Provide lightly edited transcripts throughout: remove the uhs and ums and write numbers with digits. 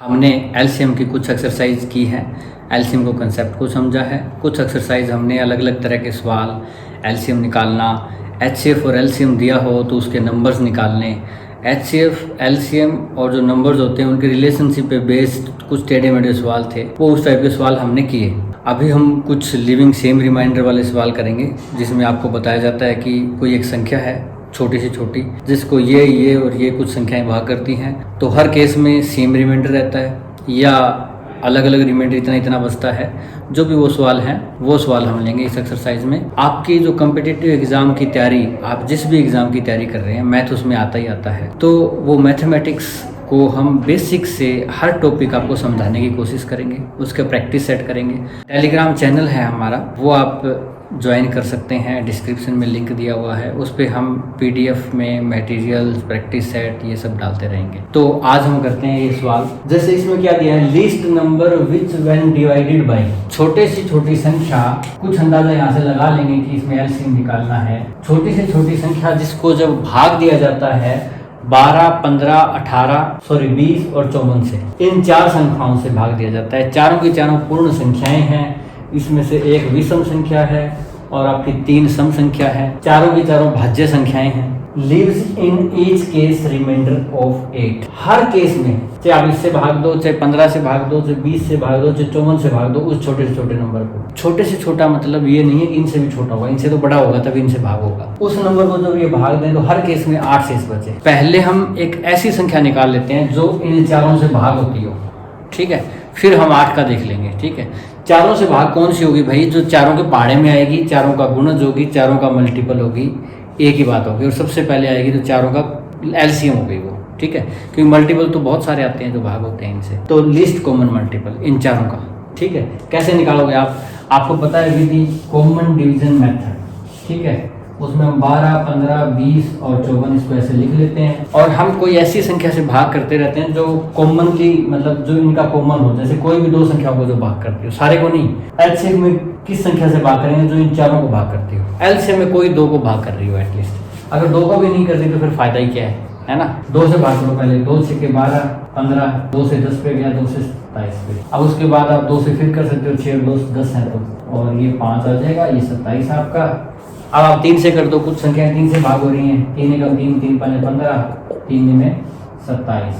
हमने एलसीएम की कुछ एक्सरसाइज की है, एलसीएम को कंसेप्ट को समझा है। कुछ एक्सरसाइज हमने अलग अलग तरह के सवाल, एलसीएम निकालना, एचसीएफ और एलसीएम दिया हो तो उसके नंबर्स निकालने, एचसीएफ एलसीएम और जो नंबर्स होते हैं उनके रिलेशनशिप पे बेस्ड कुछ टेढ़े मेढ़े सवाल थे, वो उस टाइप के सवाल हमने किए। अभी हम कुछ लिविंग सेम रिमाइंडर वाले सवाल करेंगे जिसमें आपको बताया जाता है कि कोई एक संख्या है छोटी से छोटी जिसको ये और ये कुछ संख्याएं भाग करती हैं, तो हर केस में सेम रिमाइंडर रहता है या अलग अलग रिमाइंडर इतना इतना बचता है। जो भी वो सवाल हैं वो सवाल हम लेंगे इस एक्सरसाइज में। आपकी जो कम्पिटिटिव एग्ज़ाम की तैयारी, आप जिस भी एग्ज़ाम की तैयारी कर रहे हैं, मैथ उसमें आता ही आता है, तो वो मैथमेटिक्स को हम बेसिक से हर टॉपिक आपको समझाने की कोशिश करेंगे, उसके प्रैक्टिस सेट करेंगे। टेलीग्राम चैनल है हमारा, वो आप ज्वाइन कर सकते हैं, डिस्क्रिप्शन में लिंक दिया हुआ है। उस पर हम पीडीएफ में मटेरियल्स, प्रैक्टिस सेट ये सब डालते रहेंगे। तो आज हम करते हैं ये सवाल। जैसे इसमें क्या दिया है, list number which when divided bye, छोटे से छोटी संख्या, कुछ अंदाजा यहाँ से लगा लेंगे कि इसमें एलसीएम निकालना है। छोटी से छोटी संख्या जिसको जब भाग दिया जाता है 12, 15, 18 सॉरी 20 और 54 से, इन चार संख्याओं से भाग दिया जाता है। चारों की चारों पूर्ण संख्याएं हैं, इसमें से एक विषम संख्या है और आपकी 3 सम संख्या है। चारों की चारों भाज्य संख्याएं हैं। Leaves in each case remainder of 8, हर केस में चाहे आप इससे भाग दो, चाहे 15 से भाग दो, चाहे 20 से भाग दो, चाहे 54 से भाग दो, उस छोटे से छोटे नंबर को। छोटे से छोटा मतलब ये नहीं है कि इनसे भी छोटा होगा, इनसे तो बड़ा होगा तभी इनसे भाग होगा। उस नंबर को जब ये भाग दें तो हर केस में 8 शेष बचे। पहले हम एक ऐसी संख्या निकाल लेते हैं जो इन चारों से भाग होती हो, ठीक है, फिर हम 8 का देख लेंगे, ठीक है। चारों से भाग कौन सी होगी भाई, जो चारों के पहाड़े में आएगी, चारों का गुणज होगी, चारों का मल्टीपल होगी, एक ही बात होगी। और सबसे पहले आएगी तो चारों का एलसीएम होगी वो, ठीक है, क्योंकि मल्टीपल तो बहुत सारे आते हैं जो भाग होते हैं इनसे। तो लिस्ट कॉमन मल्टीपल इन चारों का, ठीक है। कैसे निकालोगे आप, आपको पता है विधि कॉमन डिवीजन मेथड, ठीक है। उसमें हम 12, 15, 20 और 54 इसको ऐसे लिख लेते हैं। और हम कोई ऐसी संख्या से भाग करते रहते हैं जो कॉमन की, मतलब जो इनका कॉमन हो, जैसे कोई भी 2 संख्याओं को जो भाग करती हो, सारे को नहीं। एलसीएम में किस संख्या से भाग करेंगे, जो इन चारों को भाग करती हो। एलसीएम में कोई 2 को भाग कर रही हो एटलीस्ट, अगर 2 को भी नहीं कर रही तो फिर फायदा ही क्या है ना। 2 से भाग करो पहले, 2 6 12, 15, 2 से 10 पे गया, 2 से 27 पे। अब उसके बाद आप 2 से फिर कर सकते हो, 6 और 2 10 है तो, और ये 5 आ जाएगा, ये 27 आपका। अब आप 3 से कर दो, कुछ संख्याएं 3 से भाग हो रही हैं, 3 का 3, 3 5 15, 3 में 27।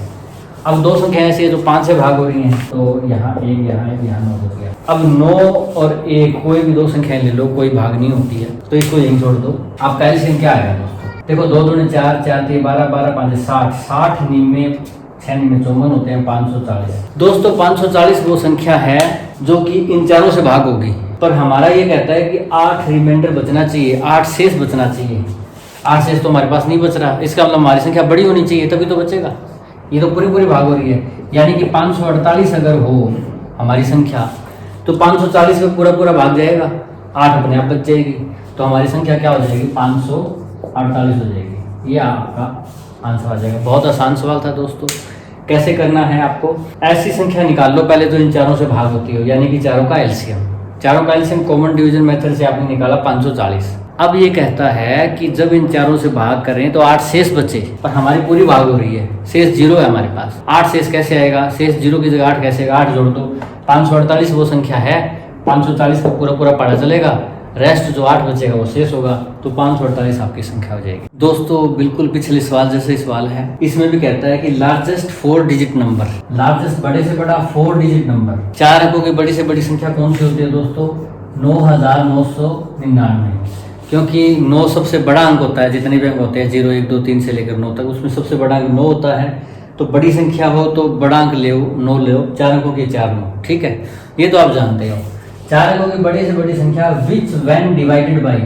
अब 2 संख्याएं ऐसी है जो 5 से भाग हो रही हैं, तो यहाँ 1, यहाँ 1, यहाँ 9 हो गया। अब 9 और 1 कोई भी 2 संख्याएं ले लो, कोई भाग नहीं होती है, तो इसको यहीं छोड़ दो। आपका एलसीएम क्या आएगा दोस्तों, देखो 2 दूनी 4, 4 3 12, 12 5 60, 60 निम्न 6 निम्न 54 होते हैं 540। दोस्तों 540 वो संख्या है जो कि इन चारों से भाग होगी, पर हमारा ये कहता है कि 8 रिमाइंडर बचना चाहिए, 8 शेष बचना चाहिए। 8 शेष तो हमारे पास नहीं बच रहा, इसका मतलब हमारी संख्या बड़ी होनी चाहिए तभी तो बचेगा। ये तो पूरी भाग हो रही है, यानी कि 548 अगर हो हमारी संख्या तो 540 में पूरा भाग जाएगा, 8 अपने आप बच जाएगी, तो हमारी संख्या क्या हो जाएगी, 548 हो जाएगी। ये आपका आंसर आ जाएगा। बहुत आसान सवाल था दोस्तों। कैसे करना है आपको, ऐसी संख्या निकाल लो पहले जो इन चारों से भाग होती हो, यानी कि चारों का एलसीएम। चारों का एलसीएम कॉमन डिवीजन मेथड से आपने निकाला 540। अब ये कहता है कि जब इन चारों से भाग करें तो 8 शेष बचे, पर हमारी पूरी भाग हो रही है, शेष 0 है हमारे पास। 8 शेष कैसे आएगा, शेष 0 की जगह 8 कैसे आएगा, 8 जोड़ दो। 548 वो संख्या है, 540 का पूरा पढ़ा चलेगा, रेस्ट जो 8 बचेगा वो शेष होगा, तो 548 आपकी संख्या हो जाएगी। दोस्तों बिल्कुल पिछले सवाल जैसे सवाल है, इसमें भी कहता है कि लार्जेस्ट 4 डिजिट नंबर, लार्जेस्ट बड़े से बड़ा 4 डिजिट नंबर, 4 अंकों की बड़ी से बड़ी संख्या कौन सी होती है दोस्तों, 9999, क्योंकि 9 सबसे बड़ा अंक होता है। जितने भी अंक होते हैं 0 1 2 3 से लेकर 9 तक, उसमें सबसे बड़ा अंक 9 होता है। तो बड़ी संख्या हो तो बड़ा अंक ले 9 ले, 4 अंकों के 4 9, ठीक है, ये तो आप जानते हो। 4 अंकों की बड़ी से बड़ी संख्या विच व्हेन डिवाइडेड बाय,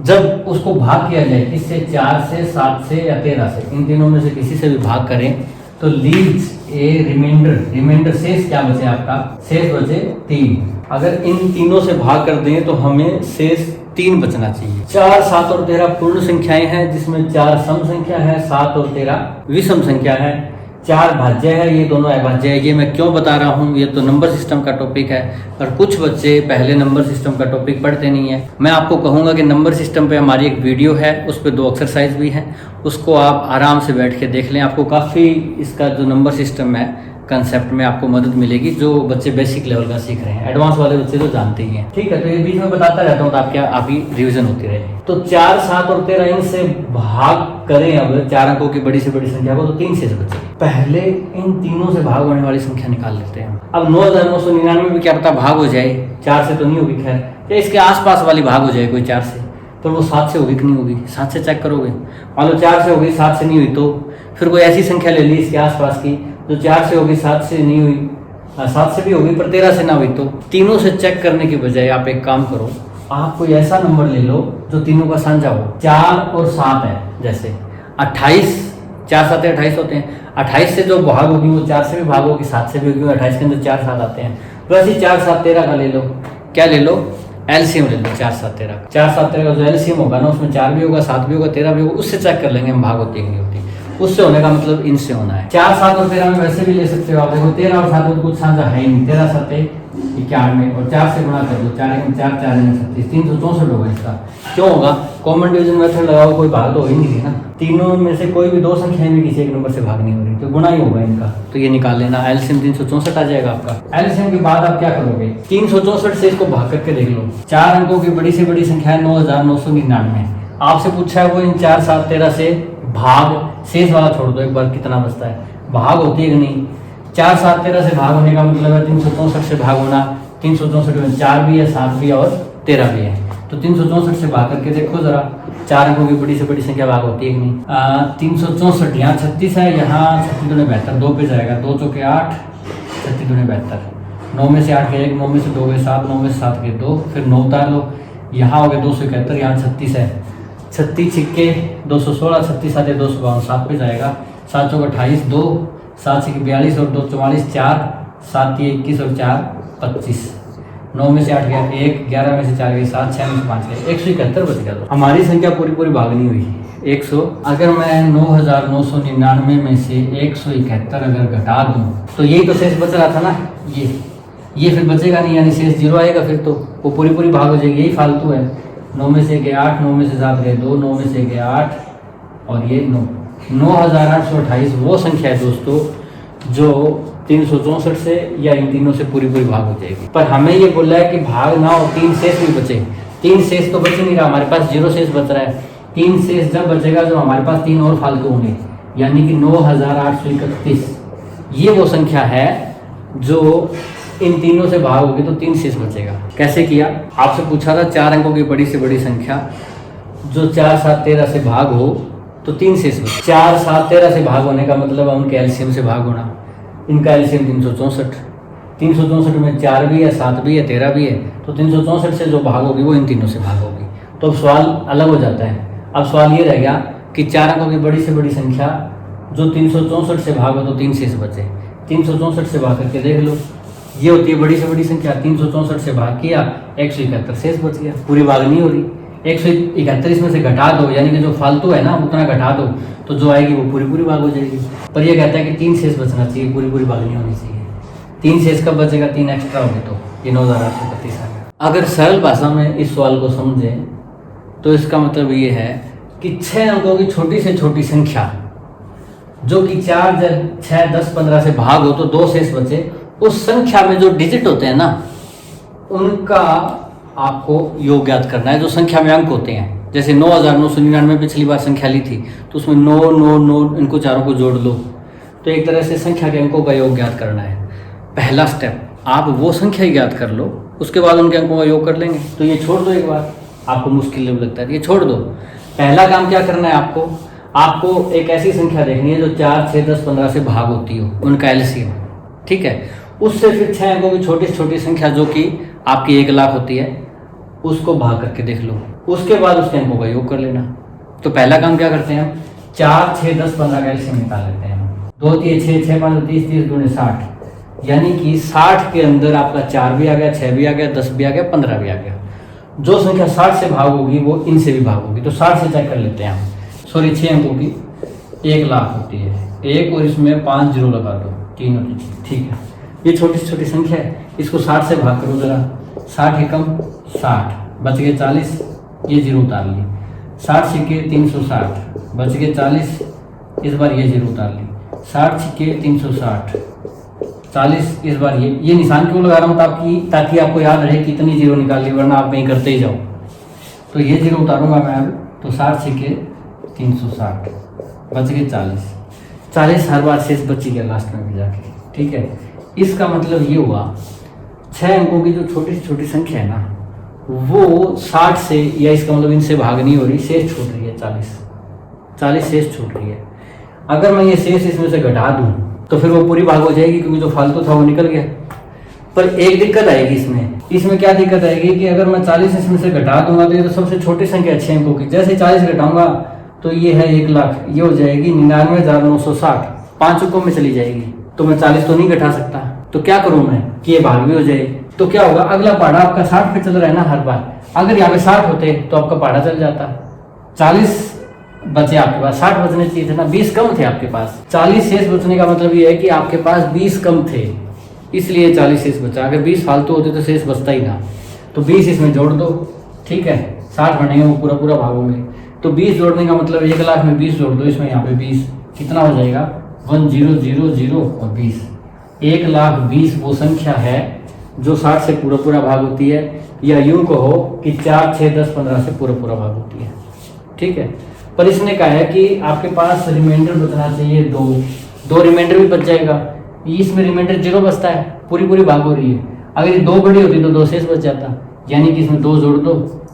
जब उसको भाग किया जाए, किससे, 4 से, 7 से या 13 से, इन तीनों में से किसी से भी भाग करें तो लीव्स ए रिमाइंडर शेष क्या बचे आपका, शेष बचे 3। अगर इन तीनों से भाग कर दें तो हमें शेष 3 बचना चाहिए। 4, 7 और 13 पूर्ण संख्याएं हैं, जिसमें 4 सम संख्या है, 7 और 13 विषम संख्या है। 4 भाज्य है, ये दोनों अभाज्य है। ये मैं क्यों बता रहा हूँ, ये तो नंबर सिस्टम का टॉपिक है, और कुछ बच्चे पहले नंबर सिस्टम का टॉपिक पढ़ते नहीं है। मैं आपको कहूँगा कि नंबर सिस्टम पे हमारी एक वीडियो है, उस पर 2 एक्सरसाइज भी हैं, उसको आप आराम से बैठ के देख लें। आपको काफ़ी इसका जो नंबर सिस्टम है कंसेप्ट में आपको मदद मिलेगी, जो बच्चे बेसिक लेवल का सीख रहे हैं। एडवांस वाले बच्चे तो जानते ही हैं, ठीक है। तो ये बीच में बताता रहता हूँ, तो आपकी रिवीजन होती रहे। तो 4, 7 और 13 इनसे भाग करें अब 4 अंकों की बड़ी से बड़ी संख्या को, तो 3 शेष बचेगी। पहले इन तीनों से भाग होने वाली संख्या निकाल लेते हैं। अब 9999 में क्या पता भाग हो जाए, 4 से तो नहीं होगी खैर, या इसके आसपास वाली भाग हो जाए कोई 4 से, तो वो 7 से होगी कि नहीं होगी? 7 से चेक करोगे। मान लो 4 से होगी, 7 से नहीं हुई, तो फिर कोई ऐसी संख्या ले ली इसके आसपास की जो 4 से होगी, 7 से नहीं हुई, 7 से भी होगी पर 13 से ना हुई। तो तीनों से चेक करने की बजाय आप एक काम करो, आप कोई ऐसा नंबर ले लो जो तीनों का साझा हो। 4 और 7 है, जैसे 28, 4, 7, 28 होते हैं। 28 से जो भाग होगी वो 4 से भी भाग होगी, 7 से भी होगी। 28 के अंदर 4, 7 आते हैं। वैसे 4, 7, 13 का ले लो। क्या ले लो? एलसीएम ले लो 4, 7, 13 का। 4, 7, 13 का जो एलसीएम होगा ना, उसमें 4 भी होगा, 7 भी होगा, 13 भी होगा। उससे चेक कर लेंगे हम भाग होती है कि नहीं होती। उससे होने का मतलब इनसे होना है। 4, 7 और 13 में वैसे भी ले सकते हो आप। देखो 13 और 7 में कुछ साझा है ही नहीं। 13, 7, 91 और 4 से गुणा कर दो। 4, 4, 4, 36, 364 होगा इसका। क्यों होगा? कॉमन डिवीजन मेथड लगाओ, कोई भाग तो हो ही नहीं रही ना। तीनों में से कोई भी 2 संख्याएं भी किसी एक नंबर से भाग नहीं हो रही, तो गुणा ही होगा इनका। तो ये निकाल लेना, एलसीएम 364 आ जाएगा आपका। एलसीएम के बाद आप क्या करोगे? 364 से इसको भाग करके देख लो। 4 अंकों की बड़ी से बड़ी संख्या है 9999। आपसे पूछा है वो इन 4, 7, 13 से भाग, शेष वाला छोड़ दो, एक बार कितना बचता है, भाग होती है कि नहीं? 4, 7, 13 से भाग होने का मतलब है 364 से भाग होना। 364 में 4 भी है, 7 भी है और 13 भी है। तो 364 से भाग करके देखो जरा, 4 अंकों की बड़ी से बड़ी संख्या भाग होती है कि नहीं? 364, यहाँ 36 है, यहाँ 36 दूने 72, 2 पे जाएगा। 2 चौके 8, 36 दूने 72। 9 में से 8 गए 1, 9 में से 2 गए 7, 9 में से 7 गए 2, फिर 9 उतार लो। यहाँ हो गए 271, यहाँ 36 है। 36 छिक्के 216, 36 7 252, 7 पे जाएगा। 7 चौक 28, 2, 7 छिक्के 42 और 2 44, 4, 7 21 और 4 25। 9 में से 8 गया 1, 11 में से 4 गए 7, 6 में से 5 गए 171 बच गया। हमारी संख्या पूरी भाग नहीं हुई 100। अगर मैं 9999 में से 171 अगर घटा दूँ तो यही तो शेष बच रहा था ना। ये फिर बचेगा नहीं, यानी शेष 0 आएगा। फिर तो वो पूरी भाग हो जाएगी, यही फालतू है। 9 में से गए 8, 9 में से 7 गए 2, 9 में से गए 8 और ये 9। 9828 वो संख्या है दोस्तों जो 364 से या इन तीनों से पूरी भाग हो जाएगी। पर हमें ये बोला है कि भाग ना हो, 3 शेष भी बचे। 3 शेष तो बच ही नहीं रहा, हमारे पास 0 शेष बच रहा है। 3 शेष जब बचेगा जब हमारे पास 3 और फालतू होंगे, यानी कि 9831। ये वो संख्या है जो इन तीनों से भाग होगी तो 3 शेष बचेगा। कैसे किया? आपसे पूछा था 4 अंकों की बड़ी से बड़ी संख्या जो 4, 7, 13 से भाग हो तो 3 शेष बचे। 4, 7, 13 से भाग होने का मतलब है उनके एलसीएम से भाग होना। इनका एलसीएम 364। 364 में 4 भी है, 7 भी है, 13 भी है। तो 364 से जो भाग होगी वो इन तीनों से भाग होगी। तो अब सवाल अलग हो जाता है। अब सवाल ये रह गया कि 4 अंकों की बड़ी से बड़ी संख्या जो 364 से भाग हो तो 3 शेष बचे। 364 से भाग करके देख लो, ये होती है बड़ी से बड़ी संख्या। 364 से भाग किया 171 शेष बच गया, पूरी भाग नहीं हो रही। 171 इसमें से घटा दो, यानी कि जो फालतू है ना उतना घटा दो, तो जो आएगी वो पूरी भाग हो जाएगी। पर ये कहता है कि 3 शेष बचना चाहिए, पूरी भाग नहीं होनी चाहिए। 3 शेष कब बचेगा? 3 एक्स्ट्रा होगी तो ये 9832 आ गया। अगर सरल भाषा में इस सवाल को समझें तो इसका मतलब ये है कि 6 अंकों की छोटी से छोटी संख्या जो कि 4, 6, 10, 15 से भाग हो तो 2 शेष बचे। उस संख्या में जो डिजिट होते हैं ना उनका आपको योग ज्ञात करना है। जो संख्या में अंक होते हैं, जैसे 9999 पिछली बार संख्या ली थी तो उसमें 9, 9, 9 इनको चारों को जोड़ लो। तो एक तरह से संख्या के अंकों का योग ज्ञात करना है। पहला स्टेप, आप वो संख्या ही ज्ञात कर लो, उसके बाद उनके अंकों का योग कर लेंगे। तो ये छोड़ दो, एक बार आपको मुश्किल लगता है ये छोड़ दो। पहला काम क्या करना है आपको एक ऐसी संख्या देखनी है जो 4, 6, 10, 15 से भाग होती हो, उनका एलसीएम। ठीक है, उससे फिर 6 अंकों की छोटी से छोटी संख्या जो कि आपकी 1 लाख होती है उसको भाग करके देख लो। उसके बाद उसके अंकों का योग कर लेना। तो पहला काम क्या करते हैं हम? 4, 6, 10, 15 का एलसीएम निकाल लेते हैं। 2, 3, 6, 6, 5, 30, 30 दूने 60, यानी कि 60 के अंदर आपका 4 भी आ गया, 6 भी आ गया, 10 भी आ गया, 15 भी आ गया। जो संख्या 60 से भाग होगी वो इनसे भी भाग होगी। तो 60 से चेक कर लेते हैं हम। सॉरी, 6 अंकों की 1 लाख होती है। 1 और इसमें 5 जीरो लगा दो, 3 और 3, ठीक है। ये छोटी से छोटी संख्या है, इसको 60 से भाग करो जरा। 60 एकम 60, बच गए 40, ये जीरो उतार ली। 60 छिक्के 360, बच गए 40, इस बार ये जीरो उतार ली। 60 छिक्के 360, 40 इस बार ये निशान क्यों लगा रहा हूँ ताकि आपको याद रहे कितनी जीरो निकाली, वरना आप नहीं करते ही जाओ। तो ये जीरो उतारूंगा मैं अब, तो 60 छिके 360, बच गए 40 हर बार शेष बची गया लास्ट में भी जाके। ठीक है, इसका मतलब ये हुआ 6 अंकों की जो छोटी से छोटी संख्या है ना, वो 60 से, या इसका मतलब इनसे भाग नहीं हो रही, शेष छूट रही है 40 शेष छूट रही है। अगर मैं ये शेष इसमें से घटा दूं तो फिर वो पूरी भाग हो जाएगी, क्योंकि जो फालतू था वो निकल गया। पर एक दिक्कत आएगी इसमें क्या दिक्कत आएगी कि अगर मैं 40 इसमें से घटा दूंगा तो ये तो सबसे छोटी संख्या 6 अंकों की, जैसे 40 घटाऊंगा तो ये है 1 लाख, ये हो जाएगी 99,960, 5 अंकों में चली जाएगी। तो मैं 40 तो नहीं घटा सकता, तो क्या करूं मैं कि ये भाग भी हो जाए। तो क्या होगा, अगला पहाड़ा आपका 60 पे चल रहा है ना हर बार, अगर यहाँ पे 60 होते तो आपका पहाड़ा चल जाता। 40 बचे आपके पास, 60 बचने चाहिए थे ना, 20 कम थे आपके पास। 40 शेष बचने का मतलब ये है कि आपके पास 20 कम थे, इसलिए 40 शेष बचा। अगर 20 फालतू होते तो शेष बचता ही ना। तो 20 इसमें जोड़ दो, ठीक है, 60 बनेंगे वो पूरा भागोगे। तो 20 जोड़ने का मतलब 1 लाख में 20 जोड़ दो, इसमें यहाँ पे 20 कितना हो जाएगा 1000 और 20, 1,20,000 वो संख्या है जो 60 से पूरा भाग होती है, या यूं कहो कि 4, 6, 10, 15 से पूरा भाग होती है। ठीक है, पर इसने कहा है कि आपके पास रिमाइंडर बचना चाहिए 2 रिमाइंडर भी बच जाएगा। इसमें रिमाइंडर 0 बचता है, पूरी भाग हो रही है। अगर ये 2 बड़ी होती तो 2 शेष बच जाता, यानी कि इसमें 2 जोड़ दो,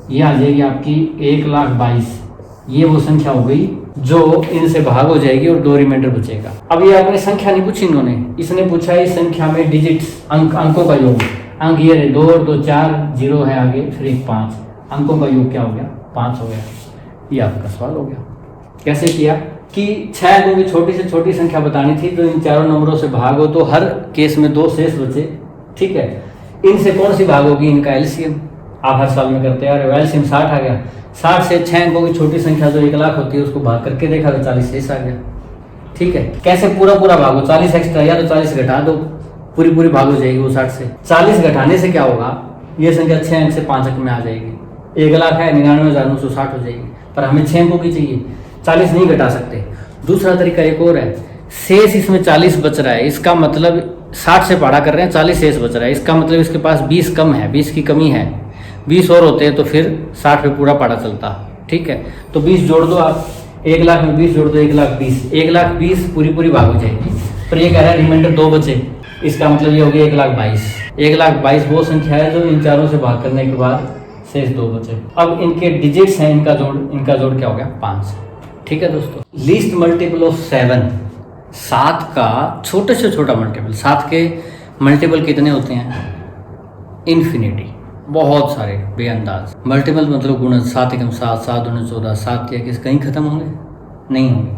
ये आ जाएगी आपकी 1,22,000। ये वो संख्या हो गई जो इनसे भाग हो जाएगी और 2 रिमाइंडर बचेगा। अब ये आपने संख्या नहीं पूछी इन्होंने, इसने पूछा है इस संख्या में डिजिट्स, अंकों का योग। अंक ये रहे 2 और 2 4, 0 है आगे, फिर 1 5, अंकों का योग क्या हो गया 5 हो गया। ये आपका सवाल हो गया। कैसे किया कि 6 अंकों की छोटी से छोटी संख्या बतानी थी, तो इन चारों नंबरों से भाग हो तो हर केस में 2 शेष बचे। ठीक है, इनसे कौन सी भाग होगी, इनका एलसीएम। आप हर साल में करते आ रहे हो, एलसीएम 60 आ गया। 60 से 6 अंकों की छोटी संख्या जो 1 लाख होती है उसको भाग करके देखा तो 40 शेष आ गया। ठीक है, कैसे पूरा भागो, 40 एक्स्ट्रा या तो 40 घटा दो, पूरी भाग हो जाएगी वो 60 से। 40 घटाने से क्या होगा, ये संख्या 6 अंक से 5 अंक में आ जाएगी। 1 लाख है 99,960 हो जाएगी, पर हमें 6 अंकों की चाहिए, 40 नहीं घटा सकते। दूसरा तरीका एक और है, शेष इसमें 40 बच रहा है, इसका मतलब 60 से पहाड़ा कर रहे हैं, 40 शेष बच रहा है, इसका मतलब इसके पास 20 कम है, 20 की कमी है। 20 और होते हैं तो फिर 60 पे पूरा पहाड़ा चलता। ठीक है, तो 20 जोड़ दो आप, 1 लाख में 20 जोड़ दो, 1,20,000, 1,20,000 पूरी भाग हो जाएगी। पर ये कह रहा है रिमाइंडर 2 बचे, इसका मतलब ये हो गया 1,22,000। 1,22,000 वो संख्या है जो इन चारों से भाग करने के बाद शेष 2 बचे। अब इनके डिजिट्स हैं, इनका जोड़ क्या हो गया 5। ठीक है दोस्तों, लीस्ट मल्टीपल ऑफ 7 का छोटे से छोटा मल्टीपल। 7 के मल्टीपल कितने होते हैं, इन्फिनिटी, बहुत सारे बेअंदाज। मल्टीपल मतलब गुणज, 7 एकम 7, 7 दूनी 14, 7 या किस कहीं खत्म होंगे नहीं होंगे,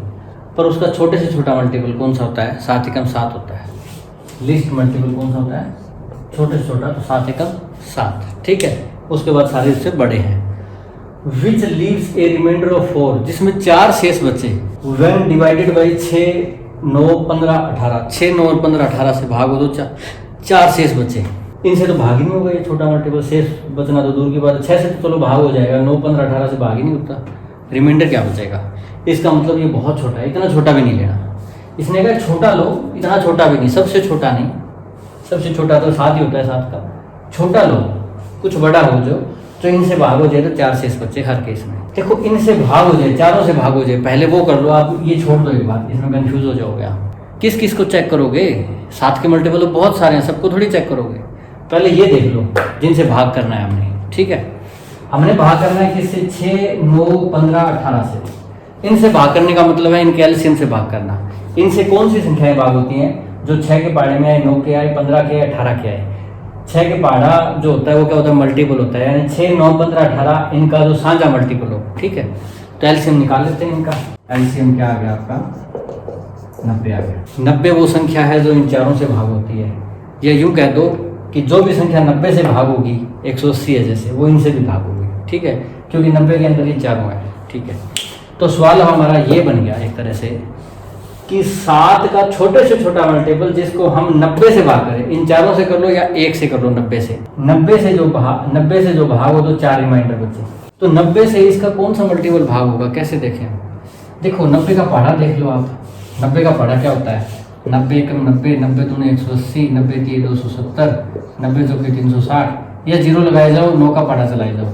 पर उसका छोटे से छोटा मल्टीपल कौन सा होता है, 7 एकम 7 होता है। लीस्ट मल्टीपल कौन सा होता है, छोटे से छोटा, तो 7 एकम 7। ठीक है, उसके बाद सारे उससे बड़े हैं। Which leaves a remainder of 4, जिसमें 4 शेष बचे। व्हेन डिवाइडेड बाई 6, 9, 15, 18, 6, 9 और 15, 18 से भाग हो तो 4 शेष बचे। इनसे तो भाग ही नहीं होगा, ये छोटा मल्टीपल, शेष बचना तो दूर की बात है। 6 से तो चलो भाग हो जाएगा, 9, 15, 18 से भाग ही नहीं होता, रिमाइंडर क्या बचेगा। इसका मतलब ये बहुत छोटा है, इतना छोटा भी नहीं लेना। इसने कहा छोटा लो, इतना छोटा भी नहीं, सबसे छोटा नहीं, सबसे छोटा तो 7 ही होता है, 7 का छोटा लो, कुछ बड़ा हो जो इनसे भाग हो जाए तो 4 शेष बचे हर केस में। देखो इनसे भाग हो जाए, चारों से भाग हो जाए, पहले वो कर लो आप, ये छोड़ दो एक बात, इसमें कंफ्यूज हो जाओगे आप। किस को चेक करोगे, 7 के मल्टीपल तो बहुत सारे हैं, सबको थोड़ी चेक करोगे। पहले ये देख लो जिनसे भाग करना है हमने। ठीक है, हमने भाग करना है किससे, 6, 9, 15, 18 से। इनसे भाग करने का मतलब है इनके एलसीएम से भाग करना। इनसे कौन सी संख्याएं भाग होती हैं, जो 6 के पहाड़े में आए, 9 के आए, 15 के आए, 18 के आए। 6 के पहाड़ा जो होता है वो क्या होता है, मल्टीपल होता है, यानी 6, 9, 15, 18 इनका जो साझा मल्टीपल हो। ठीक है, तो एलसीएम निकाल लेते हैं इनका। एलसीएम क्या आ गया आपका, 90 आ गया। 90 वो संख्या है जो इन चारों से भाग होती है, या यूं कह दो कि जो भी संख्या 90 से भाग होगी, 180 है जैसे, वो इनसे भी भाग होगी। ठीक है, क्योंकि 90 के अंदर ये चारों है। ठीक है, तो सवाल हमारा ये बन गया एक तरह से कि 7 का छोटे से छोटा मल्टीपल जिसको हम 90 से भाग करें, इन चारों से कर लो या 1 से कर लो, 90 से जो भाग हो तो 4 रिमाइंडर बचे। तो 90 से इसका कौन सा मल्टीपल भाग होगा, कैसे देखें। देखो 90 का पहाड़ा देख लो आप, 90 का पहाड़ा क्या होता है, 90 कम 90, 90 दूनी 180, 90 तीन 270, 90 चौके 360, या जीरो लगाए जाओ, 9 का पाटा चलाए जाओ।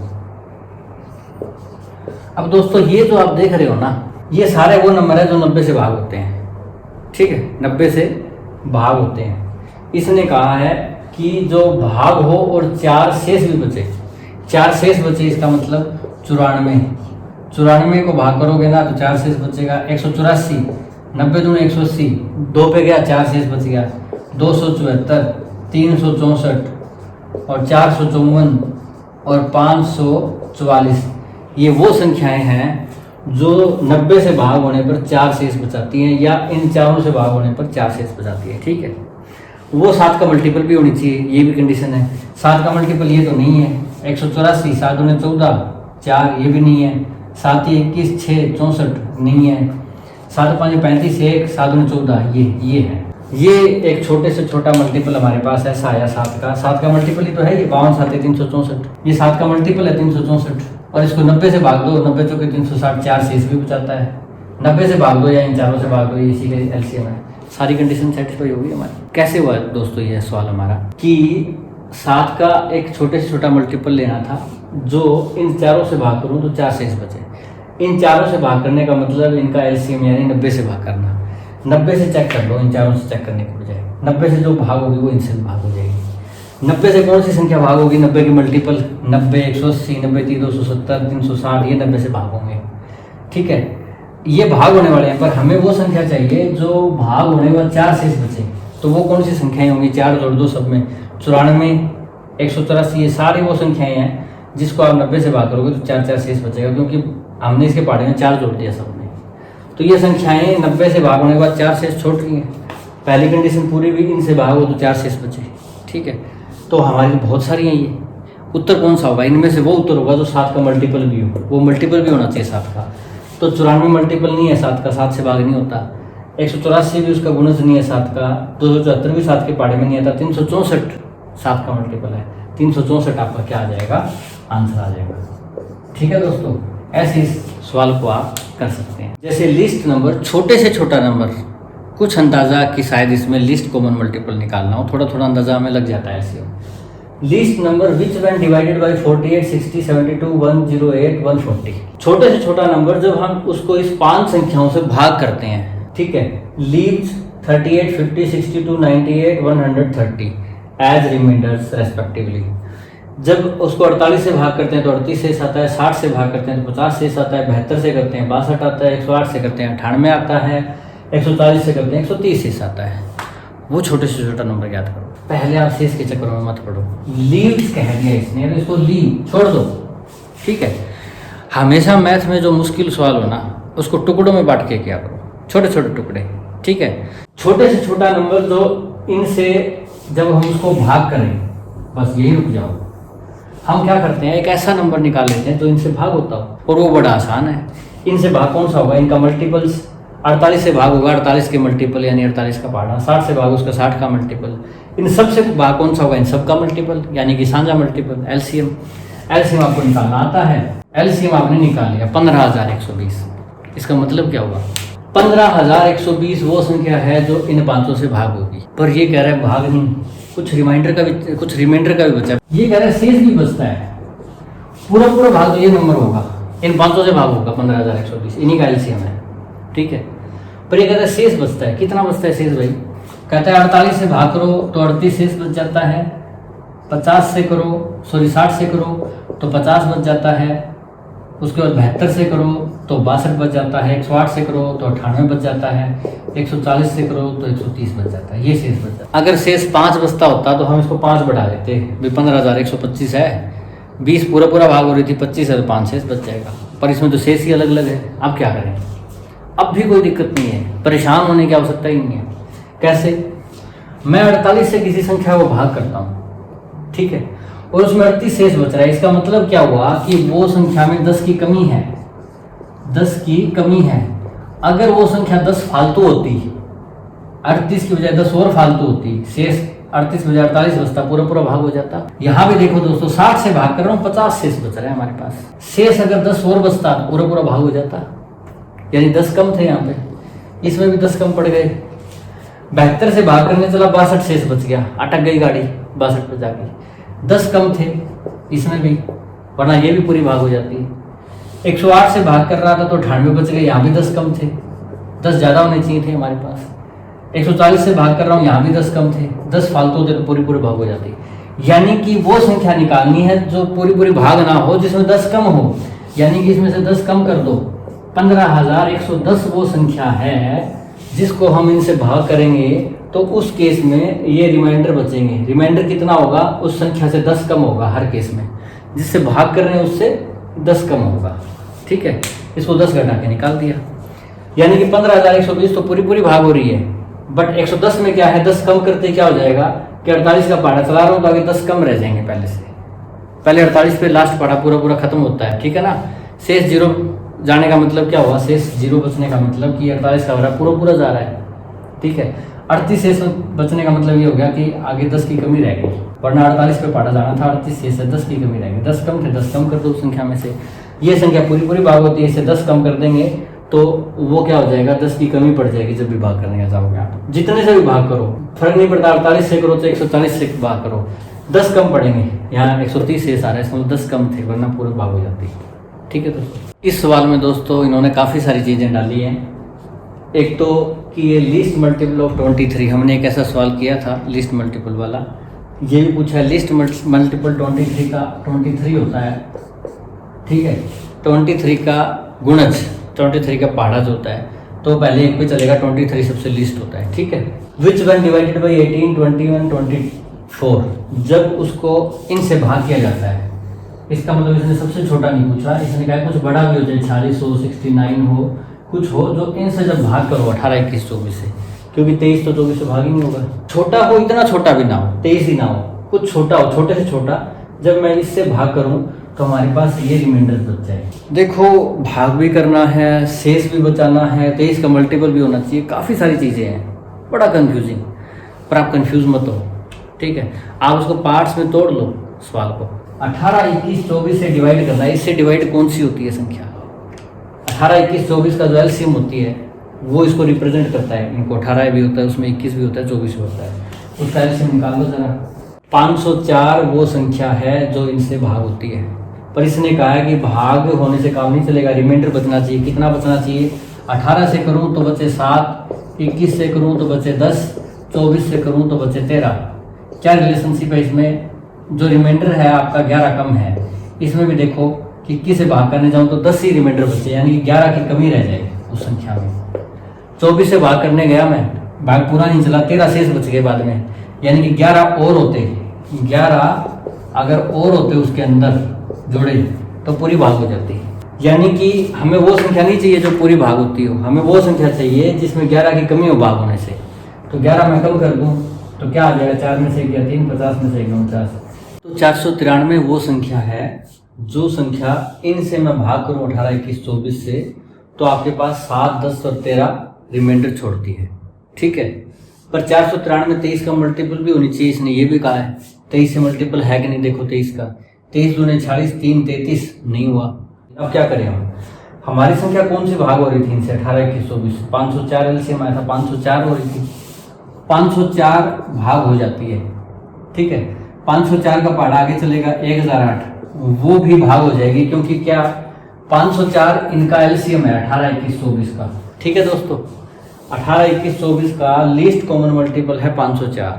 अब दोस्तों ये जो आप देख रहे हो ना, ये सारे वो नंबर है जो 90 से भाग होते हैं, ठीक है, 90 से भाग होते हैं। इसने कहा है कि जो भाग हो और 4 शेष भी बचे, 4 शेष बचे, इसका मतलब 94, 94 को भाग करोगे ना तो 4 शेष बचेगा, 184, 90 दूनी 180, 2 पे गया 4 शेष बच गया, 274, 364 और 454 और 544। ये वो संख्याएं हैं जो 90 से भाग होने पर 4 शेष बचाती हैं, या इन चारों से भाग होने पर 4 शेष बचाती है, ठीक है। वो 7 का मल्टीपल भी होनी चाहिए, ये भी कंडीशन है। 7 का मल्टीपल ये तो नहीं है, 184, 7 दूनी 14, 4 ये भी नहीं है, 7 21, 6 64 नहीं है, 7 5 35, 1 7 दूनी 14 ये है। ये एक छोटे से छोटा मल्टीपल हमारे पास है साया 7 का। 7 का मल्टीपल ही तो है ये, 52 7 364, ये 7 का मल्टीपल है 364। और इसको 90 से भाग दो, 90 चौके 360, 4 शेष भी बचाता है। 90 से भाग दो या इन चारों से भाग दो, ये इसी के एलसीएम है। सारी कंडीशन सेटिस्फाई होगी हमारी। कैसे हुआ दोस्तों ये सवाल हमारा कि 7 का एक छोटे से छोटा मल्टीपल लेना था जो इन चारों से भाग करूँ तो 4 शेष बचे। इन चारों से भाग करने का मतलब इनका एलसीएम यानी 90 से भाग करना। 90 से चेक कर लो, इन चारों से चेक करने की बजाय 90 से जो भाग होगी वो इनसे भाग हो जाएगी। 90 से कौन सी संख्या भाग होगी? 90 की मल्टीपल 90, 180, 90 3 270, 360, ये 90 से भाग होंगे, ठीक है। ये भाग होने वाले हैं, पर हमें वो संख्या चाहिए जो भाग होने के बाद 4 शेष बचे। तो वो कौन सी संख्याएं होंगी? 4 जोड़ दो सब में, 94, 184, ये सारी वो संख्याएं हैं जिसको आप 90 से भाग करोगे तो 4 शेष बचेगा, क्योंकि हमने इसके पहाड़े में 4 जोड़ दिया सब में। तो ये संख्याएं 90 से भाग होने के बाद 4 शेष छोड़ रही हैं। पहली कंडीशन पूरी भी, इनसे भाग हो तो 4 शेष बचे, ठीक है। तो हमारी बहुत सारी हैं ये। उत्तर कौन सा होगा? इनमें से वो उत्तर होगा जो 7 का मल्टीपल भी हो, वो मल्टीपल भी होना चाहिए 7 का। तो 94 मल्टीपल नहीं है 7 का, 7 से भाग नहीं होता। 184 भी उसका गुणज नहीं है 7 का, 274 भी 7 के पहाड़े में नहीं आता। 364 7 का मल्टीपल है, 364 आपका क्या आ जाएगा? आंसर आ जाएगा, ठीक है दोस्तों। ऐसे इस सवाल को आप कर सकते हैं। जैसे लिस्ट नंबर, छोटे से छोटा नंबर, कुछ अंदाजा कि शायद इसमें लिस्ट कॉमन मल्टीपल निकालना हो, थोड़ा थोड़ा अंदाजा हमें लग जाता है ऐसे। List number which when divided bye 48, 60, 72, 108, 140। छोटे से छोटा नंबर जब हम उसको इस 5 संख्याओं से भाग करते हैं, ठीक है। Leaves 38, 50, 62, 98, 130 as remainders respectively. जब उसको 48 से भाग करते हैं तो 38 शेष आता है, 60 से भाग करते हैं तो 50 शेष आता है, 72 से करते हैं 62 आता है, 108 से करते हैं 98 आता है, 140 से करते हैं 130 शेष आता है। वो छोटे से छोटा नंबर याद करो। पहले आप शेष के चक्कर में मत पड़ो। लीव्स कह दिया इसने, तो इसको लीव छोड़ दो, ठीक है। हमेशा मैथ में जो मुश्किल सवाल हो ना, उसको टुकड़ों में बांट के किया करो, छोटे छोटे टुकड़े, ठीक है। छोटे से छोटा नंबर जो इनसे जब हम उसको भाग करें, बस यही रुक जाओ। हम क्या करते हैं, एक ऐसा नंबर निकाल लेते हैं जो इनसे भाग होता हो, और वो बड़ा आसान है। इनसे भाग कौन सा होगा? इनका मल्टीपल्स 48 से भाग होगा 48 के मल्टीपल यानी 48 का पहाड़ा, 60 से भाग उसका 60 का मल्टीपल। इन सब से भाग कौन सा होगा? इन सब का मल्टीपल यानी कि साझा मल्टीपल, एलसीएम। एलसीएम आपको निकालना आता है, एलसीएम आपने निकाल लिया 15120। इसका मतलब क्या हुआ? 15120 वो संख्या है जो इन 500 से भाग होगी। पर ये कह रहा है भाग नहीं, कुछ रिमाइंडर का भी बचा। ये कह रहा है शेष भी बचता है, पूरा भाग तो ये नंबर होगा, इन 500 से भाग होगा 15120, इन्हीं का एलसीएम है, ठीक है। पर ये कहता है शेष बचता है। कितना बचता है शेष भाई? कहता है 48 से भाग करो तो 38 शेष बच जाता है, 60 से करो तो 50 बच जाता है, उसके बाद 72 से करो तो 62 बच जाता है, 108 से करो तो 98 बच जाता है, 140 से करो तो 130 बच जाता है। ये शेष बच जाता है। अगर शेष 5 बचता होता तो हम इसको 5 बढ़ा देते, 15125 है, 20 पूरा भाग हो रही थी, 25 है तो 5 शेष बच जाएगा। पर इसमें तो शेष ही अलग अलग है। अब क्या करें? अब भी कोई दिक्कत नहीं है, परेशान होने की आवश्यकता ही नहीं है। कैसे? मैं 48 से किसी संख्या को भाग करता हूँ, ठीक है, और उसमें 38 शेष बच रहा है। इसका मतलब क्या हुआ कि वो संख्या में 10 की कमी है, 10 की कमी है। अगर वो संख्या 10 फालतू होती, 38 की बजाय 10 और फालतू होती, शेष 38 बजाय 48 बचता, पूरा भाग हो जाता। यहाँ भी देखो दोस्तों, 60 से भाग कर रहा हूँ, 50 शेष बच रहा है हमारे पास। शेष अगर 10 और बचता तो पूरा भाग हो जाता, यानी 10 कम थे यहाँ पे, इसमें भी 10 कम पड़ गए। 72 से भाग करने चला, 62 शेष बच गया, अटक गई गाड़ी 62 पे जाके। 10 कम थे इसमें भी, वरना ये भी पूरी भाग हो जाती। 108 से भाग कर रहा था तो 98 बच गए, यहाँ भी 10 कम थे, 10 ज़्यादा होने चाहिए थे हमारे पास। 140 से भाग कर रहा हूँ, यहाँ भी 10 कम थे, 10 फालतू होते तो पूरी भाग हो जाती। यानी कि वो संख्या निकालनी है जो पूरी भाग ना हो, जिसमें 10 कम हो। यानी कि इसमें से 10 कम कर दो, 15,110 वो संख्या है जिसको हम इनसे भाग करेंगे तो उस केस में ये रिमाइंडर बचेंगे। रिमाइंडर कितना होगा? उस संख्या से 10 कम होगा हर केस में, जिससे भाग कर रहे हैं उससे 10 कम होगा। ठीक है, इसको 10 घटा के निकाल दिया। यानी कि 15,120 तो पूरी भाग हो रही है, बट 110 में क्या है, 10 कम करते क्या हो जाएगा कि 48 का पहाड़ा चला रहा हूँ तो आगे 10 कम रह जाएंगे पहले से। पहले 48 पे लास्ट पहाड़ा पूरा खत्म होता है। ठीक है ना, शेष 0 जाने का मतलब क्या हुआ? शेष 0 बचने का मतलब कि 48 का पहाड़ा पूरा जा रहा है। ठीक है, 38 शेष बचने का मतलब ये हो गया कि आगे 10 की कमी रह गई, वरना 48 पे पहाड़ा जाना था, 38 शेष है, 10 की कमी रह गई। 10 कम थे, 10 कम कर दो उस संख्या में से। ये संख्या पूरी भाग होती है, इसे 10 कम कर देंगे तो वो क्या हो जाएगा, 10 की कमी पड़ जाएगी जब भी भाग करने जाओगे आप। जितने से भी भाग करो फर्क नहीं पड़ता, 48 से करो तो 140 से भाग करो, 10 कम पड़ेंगे। यहाँ 130 शेष आ रहा है, इसमें 10 कम थे, वरना पूरा भाग हो जाती। ठीक है दोस्तों, इस सवाल में दोस्तों इन्होंने काफ़ी सारी चीज़ें डाली हैं। एक तो कि ये लीस्ट मल्टीपल ऑफ 23, हमने एक ऐसा सवाल किया था लीस्ट मल्टीपल वाला, ये भी पूछा है लीस्ट मल्टीपल 23 का 23 होता है। ठीक है, 23 का गुणज 23 का पहाड़ा जो होता है तो पहले एक पे चलेगा, 23 सबसे लीस्ट होता है। ठीक है, विच वन डिवाइडेड बाई 18, 21, 24, जब उसको इनसे भाग किया जाता है, इसका मतलब इसने सबसे छोटा नहीं पूछा, इसने कहा कुछ बड़ा भी हो जाए, 40 हो, 69 हो, कुछ हो जो इनसे जब भाग करो 18, 21, 24 से, क्योंकि 23 तो 24 से भाग ही नहीं होगा। छोटा हो, इतना छोटा भी ना हो, 23 ही ना हो, कुछ छोटा हो, छोटे से छोटा, जब मैं इससे भाग करूं तो हमारे पास ये रिमाइंडर बच जाए। देखो, भाग भी करना है, शेष भी बचाना है, 23 का मल्टीपल भी होना चाहिए, काफ़ी सारी चीज़ें हैं, बड़ा कंफ्यूजिंग, पर आप कंफ्यूज मत हो। ठीक है, आप उसको पार्ट्स में तोड़ लो सवाल को। 18, 21, 24 से डिवाइड करना है, इससे डिवाइड कौन सी होती है संख्या? 18, 21, 24 का जो एलसीएम होती है वो इसको रिप्रेजेंट करता है। इनको 18 भी होता है, उसमें 21 भी होता है, 24 भी होता है, उसका एलसीएम निकाल लो जरा। 504 वो संख्या है जो इनसे भाग होती है, पर इसने कहा है कि भाग होने से काम नहीं चलेगा, रिमाइंडर बचना चाहिए। कितना बचना चाहिए? 18 से करूं तो बचे 7, 21 से करूं तो बचे 10, 24 से करूं तो बचे 13। क्या रिलेशनशिप है इसमें? जो रिमाइंडर है आपका 11 कम है, इसमें भी देखो कि 21 से भाग करने जाऊं तो 10 ही रिमाइंडर बचे, यानी कि 11 की कमी रह जाएगी उस संख्या में। 24 से भाग करने गया मैं, भाग पूरा नहीं चला, 13 शेष बच गए बाद में, यानी कि 11 और होते, 11 अगर और होते उसके अंदर जोड़े तो पूरी भाग हो जाती। यानी कि हमें वो संख्या नहीं चाहिए जो पूरी भाग होती हो, हमें वो संख्या चाहिए जिसमें 11 की कमी हो भाग होने से। तो 11 मैं कम कर दूं तो क्या आ जाएगा? 4 में से गया 3, 50 में से 49। तो 493 वो संख्या है जो संख्या इनसे मैं भाग करूं 18, 21, 24 से, तो आपके पास 7, 10 और 13 रिमाइंडर छोड़ती है। ठीक है, पर 493 में 23 का मल्टीपल भी होनी चाहिए, इसने ये भी कहा है। 23 से मल्टीपल है कि नहीं? देखो 23 का 23 दूने 40, 3, 33 नहीं हुआ। अब क्या करें हम? हमारी संख्या कौन सी भाग हो रही थी इनसे? 18, 21, 24। 504 एलसीएम आया था, 504 हो रही थी, 504 भाग हो जाती है। ठीक है, 504 का पहाड़ा आगे चलेगा 1008, वो भी भाग हो जाएगी, क्योंकि क्या 504 इनका एलसीएम है 18, 21, 24 का। ठीक है दोस्तों, 18, 21, 24 का लीस्ट कॉमन मल्टीपल है 504,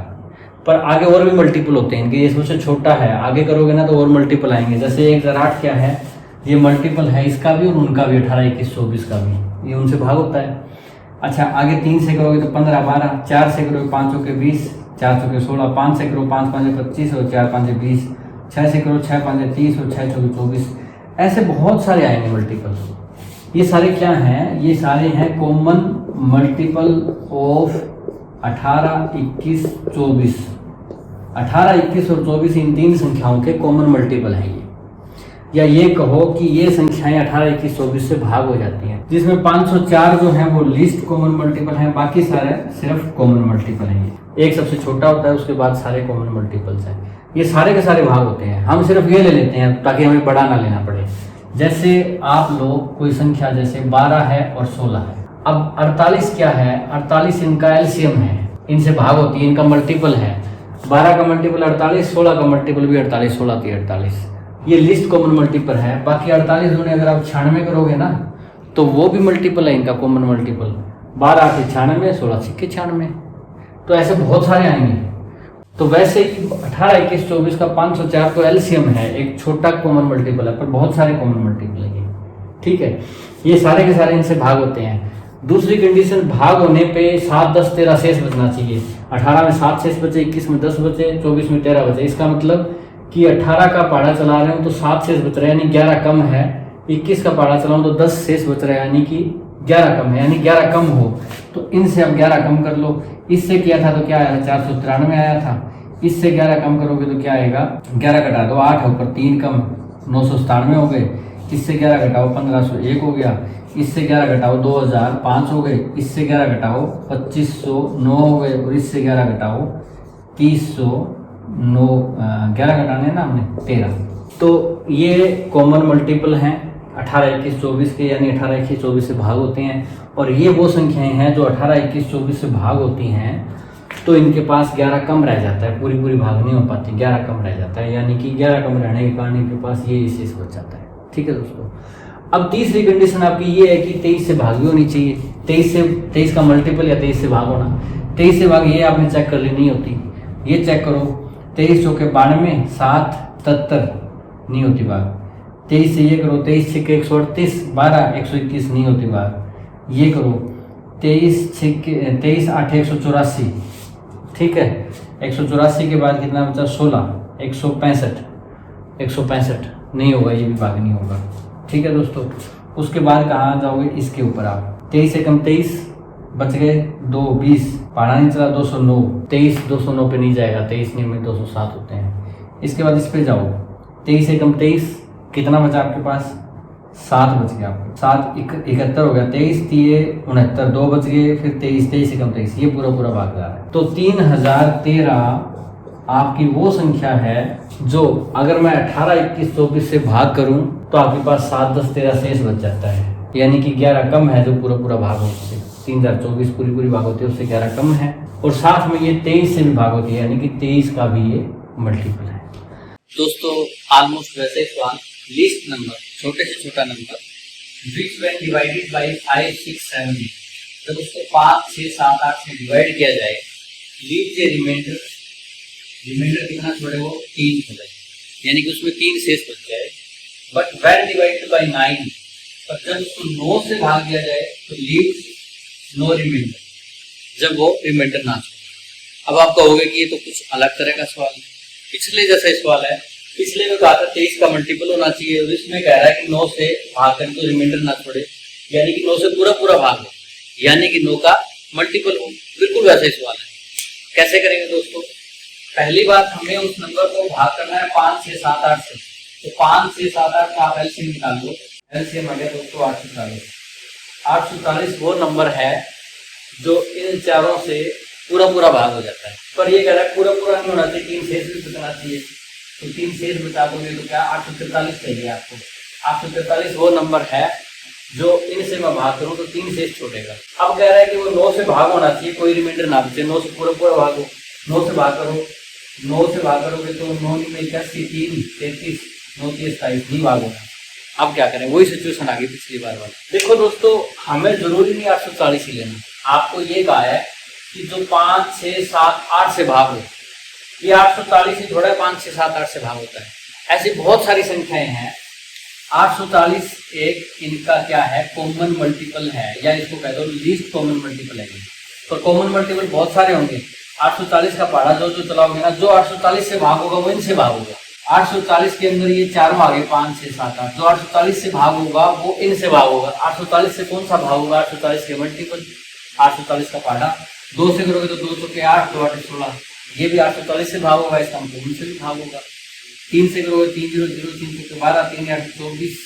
पर आगे और भी मल्टीपल होते हैं इनके, ये सबसे छोटा है, आगे करोगे ना तो और मल्टीपल आएंगे। जैसे 1008 क्या है, ये मल्टीपल है इसका भी और उनका भी, 18, 21, 24 का भी, ये उनसे भाग होता है। अच्छा, आगे 3 से करोगे तो 15, 12, 4 से करोगे 5 चौके 20, 4 चौके 16, 5 से करो 5 5 25 और 4 5 20, 6 से करो 6 5 30 और 6 चौके 24। ऐसे बहुत सारे आएंगे मल्टीपल। ये सारे क्या हैं? ये सारे हैं कॉमन मल्टीपल ऑफ 18, 21, 24। 18, 21 और 24 इन 3 संख्याओं के कॉमन मल्टीपल हैं ये, या ये कहो कि ये संख्याएं 18, 21, 24 से भाग हो जाती हैं, जिसमें 504 जो है वो लीस्ट कॉमन मल्टीपल हैं, बाकी सारे सिर्फ कॉमन मल्टीपल हैं। एक सबसे छोटा होता है, उसके बाद सारे कॉमन मल्टीपल्स हैं। ये सारे के सारे भाग होते हैं, हम सिर्फ ये ले लेते हैं ताकि हमें बड़ा ना लेना पड़े। जैसे आप लोग कोई संख्या जैसे 12 है और 16 है, अब 48 क्या है? 48 इनका एलसीएम है, इनसे भाग होती है, इनका मल्टीपल है। 12 का मल्टीपल 48, 16 का मल्टीपल भी 48, 16 थी 48। ये लिस्ट कॉमन मल्टीपल है। बाकी 48 गुणे अगर आप 96 करोगे ना तो वो भी मल्टीपल है इनका, कॉमन मल्टीपल। 12 8 96, 16 6 96। तो ऐसे बहुत सारे आएंगे। तो वैसे ही 18 21 24 का 504 तो एलसीएम है, एक छोटा कॉमन मल्टीपल है, पर बहुत सारे कॉमन मल्टीपल है ये, ठीक है। ये सारे के सारे इनसे भाग होते हैं। दूसरी कंडीशन, भाग होने पे 7 10 13 शेष बचना चाहिए। 18 में 7 शेष बचे, 21 में 10 बचे, 24 में 13 बचे। इसका मतलब कि 18 का पहाड़ा चला रहे हो तो 7 शेष बच रहे हैं, यानी 11 कम है। 21 का पहाड़ा चलाऊं तो 10 शेष बच रहे हैं, यानी कि 11 कम है, यानी 11 कम हो। तो इनसे अब 11 कम कर लो। इससे किया था तो क्या आया था, 493 आया था। इससे 11 कम करोगे तो क्या आएगा, 11 घटा दो, 8 ऊपर 3 कम 997 हो गए। इससे 11 घटाओ 1501 हो गया। इससे 11 घटाओ 2005 हो गए। इससे 11 घटाओ 2509 हो गए। और इससे 11 घटाओ 3009, 11 घटाने ना हमने 13। तो ये कॉमन मल्टीपल हैं 18 21 24 के, यानी 18 21 24 से भाग होते हैं। और ये वो संख्याएं हैं जो 18 21 24 से भाग होती हैं तो इनके पास 11 कम रह जाता है, पूरी पूरी भाग नहीं हो पाती, 11 कम रह जाता है, यानी कि 11 कम रहने के कारण इनके पास ये शेष बच जाता है, ठीक है दोस्तों। अब तीसरी कंडीशन आपकी ये है कि 23 से भागी होनी चाहिए। 23 का मल्टीपल या 23 से भाग होना। 23 से भाग ये आपने चेक कर ली, नहीं होती। ये चेक करो, 23 चौके 92, 7 77 नहीं होती भाग। 23 से ये करो, 23 छक्के 138, 12 121 नहीं होती भाग। ये करो 23 8 184, ठीक है। 184 के बाद कितना बचा, 16 165 नहीं होगा, ये भी भाग नहीं होगा, ठीक है दोस्तों। उसके बाद कहाँ जाओगे, इसके ऊपर आप 23 से कम 23 बच गए, 2 20 पहाड़ा नहीं चला, 209 23 209 पे नहीं जाएगा, 23 नहीं में 207 होते हैं। इसके बाद इस पे जाओ, 23 से कम 23 कितना बचा आपके पास, 7 बच गया आपको, 7 71 हो गया, 23 3 69 2 बच गए, फिर 23 से कम 23, ये पूरा पूरा भाग रहा है। तो 3013 आपकी वो संख्या है जो अगर मैं 18 21 24 से भाग करूं तो आपके पास 7 10 13 शेष बच जाता है, यानी कि 11 कम है जो पूरा पूरा भाग होती है। 3024 पूरी पूरी भाग होती है, उससे 11 कम है। और साथ में ये 23 से भी भाग होती है, यानी कि 23 का भी ये मल्टीपल है। दोस्तों ऑलमोस्ट वैसे ही सवाल, लीस्ट नंबर, छोटे से छोटा number which when divided bye 5 6 7 जब उसको 5 6 7 8 से डिवाइड किया जाए, लीव द रिमाइंडर कितना छोड़े, वो 3 छोड़े, यानी कि उसमें 3 शेष बच जाए। बट व्हेन डिवाइडेड बाय 9, पर जब उसको 9 से भाग दिया जाए तो लीव नो रिमाइंडर, जब वो रिमाइंडर ना छोड़े। अब आप कहोगे कि ये तो कुछ अलग तरह का सवाल है, पिछले जैसा सवाल है। पिछले में कहा था 23 का मल्टीपल होना चाहिए, और इसमें कह रहा है कि 9 से भाग कर तो रिमाइंडर ना छोड़े, यानी कि 9 से पूरा पूरा भाग हो, यानी कि 9 का मल्टीपल हो। बिल्कुल वैसा ही सवाल है। कैसे करेंगे दोस्तों, पहली बात हमें उस नंबर को भाग करना है 5 6 7 8 से। तो 5 6 7 8 का आप एलसीएम निकाल लो। एलसीएम आ गया दोस्तों 840। 840 वो नंबर है जो इन चारों से पूरा पूरा भाग हो जाता है। पर ये कह रहा है पूरा पूरा नहीं होना चाहिए, 3 शेष भी बचना चाहिए। तो 3 शेष बचा दोगे तो क्या 843 चाहिए आपको। 843 वो नंबर है जो इनसे मैं भाग करूं तो 3 शेष छोड़ेगा। अब कह रहा है कि वो 9 से भाग होना चाहिए, कोई रिमाइंडर ना बचे, 9 से पूरा पूरा भाग हो। 9 से भाग करो, 9 से भाग करोगे तो 9 में 81 3 33 9 30 27 नहीं भाग होगा। अब क्या करें, वही सिचुएशन आ गई पिछली बार वाला। देखो दोस्तों, हमें जरूरी नहीं 840 ही लेना, आपको ये कहा है कि जो 5 6 7 8 से भाग हो, ये 840 ही थोड़ा 5 6 7 8 से भाग होता है। ऐसी बहुत सारी संख्याएं हैं। 840 एक इनका क्या है, कॉमन मल्टीपल है, या इसको कह दो लीस्ट कॉमन मल्टीपल है। पर कॉमन मल्टीपल बहुत सारे होंगे। 840 का पहाड़ा जो चलाओगे ना, जो 840 से भाग होगा वो इनसे भाग होगा। 840 के अंदर ये चारों आगे 5 6 7 8, जो 840 से भाग होगा वो इनसे भाग होगा। 840 से कौन सा भाग होगा, 840 के मल्टीपल। 840 का पहाड़ा 2 से करोगे तो 2 चौके 8 2 8 16, ये भी 840 से भाग होगा, इसका मतलब इनसे भी भाग होगा। 3 से करोगे 3 0 0 3 चौके 12 3 8 24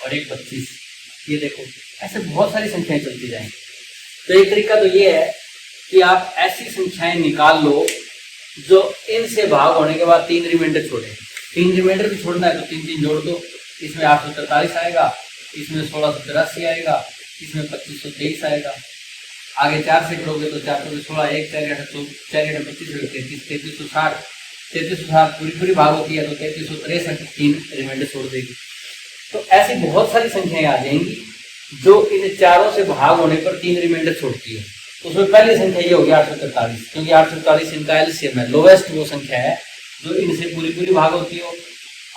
और 1 25। ये देखो ऐसे बहुत सारी संख्याएं चलती जाएंगी। तो एक तरीका तो ये है कि आप ऐसी संख्याएं निकाल लो जो इनसे भाग होने के बाद 3 रिमाइंडर छोड़े। 3 रिमाइंडर भी छोड़ना है तो 3 3 जोड़ दो, इसमें 843 आएगा, इसमें 1683 आएगा, इसमें 2523 आएगा। आगे 4 से करोगे तो 4 से 16, 1 4 8 तो 4 8 25 33 3360 3360 पूरी पूरी भाग होती है तो 3363 3 रिमाइंडर छोड़ देगी। तो ऐसी बहुत सारी संख्याएं आ जाएंगी जो इन चारों से भाग होने पर 3 रिमाइंडर छोड़ती है। उसमें पहली संख्या ये होगी 843, क्योंकि 843 इनका एलसीएम है, लोवेस्ट वो संख्या है जो इनसे पूरी पूरी भाग होती हो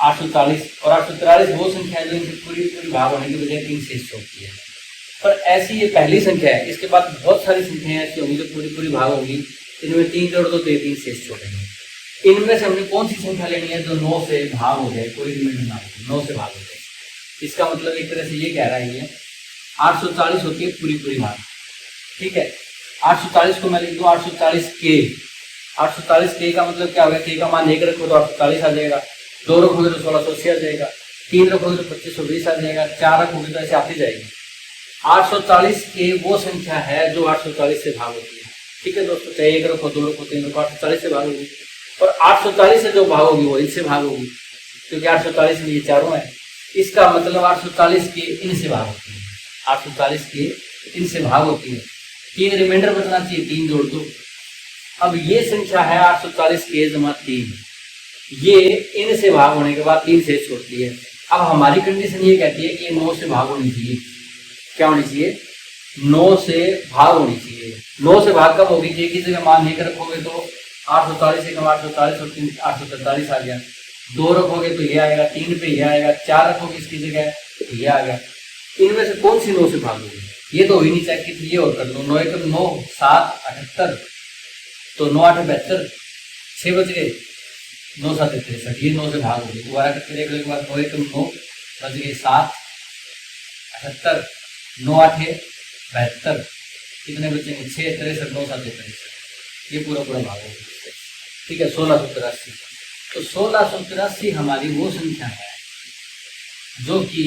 840, और 843 वो संख्या है जो इनसे पूरी पूरी भाग होने की बजाय 3 शेष छोड़ती है। पर ऐसी ये पहली संख्या है, इसके बाद बहुत सारी संख्याएं ऐसी होंगी जो पूरी पूरी भाग होगी, इनमें 3 जोड़ दो तो ये 3 शेष छोड़ेंगे। इनमें से हमने कौन सी संख्या लेनी है जो 9 से भाग हो जाए, कोई रिमाइंडर ना हो, 9 से भाग हो जाए। इसका मतलब एक तरह से ये कह रहा है ये 840 होती है पूरी पूरी भाग, ठीक है। 840 को मैं लिख दूँ 840 के, 840 के का मतलब क्या होगा, के का मान 1 रखो तो 840 आ जाएगा, 2 रखोगे तो 1680 आ जाएगा, 3 रखोगे तो 2520 आ जाएगा, 4 रखोगे तो ऐसे आती जाएगी। 840 के वो संख्या है जो 840 से भाग होती है, ठीक है दोस्तों। चाहे 1 रखो, 2 रखो, 3 रखो, 840 से भाग होगी। और 840 से जो भाग होगी वो इनसे भाग होगी, क्योंकि 840 में ये चारों है। इसका मतलब 840 के इनसे भाग होती है, 840 के इनसे भाग होती है। 3 रिमाइंडर बचना चाहिए, 3 जोड़ दो। अब ये संख्या है 840 के जमा 3, ये इनसे भाग होने के बाद 3 शेष छोड़ती है। अब हमारी कंडीशन ये कहती है कि ये 9 से भाग होनी चाहिए। क्या होनी चाहिए? 9 से भाग होनी चाहिए। 9 से भाग कब होगी? एक ही जगह मान 1 रखोगे तो 840 से कम 840 और 3 843 आ गया, 2 रखोगे तो ये आएगा, 3 पे ये आएगा, 4 रखोगे इसकी जगह तो ये आ गया। इनमें से कौन सी 9 से भाग होगी? ये तो ही नहीं चेक की, ये और कर लो। 9 1 9 7 78 तो 9 8 72, 6 बच गए, 9 7 63, ये 9 से भाग होगी। दोबारा करके देख लो एक बार। 9 1 9 बच गए 7 78, 9 8 72, कितने बचेंगे? 6 63 9 7 63, ये पूरा पूरा भाग होगा, ठीक है। 1683, तो 1683 हमारी वो संख्या है जो कि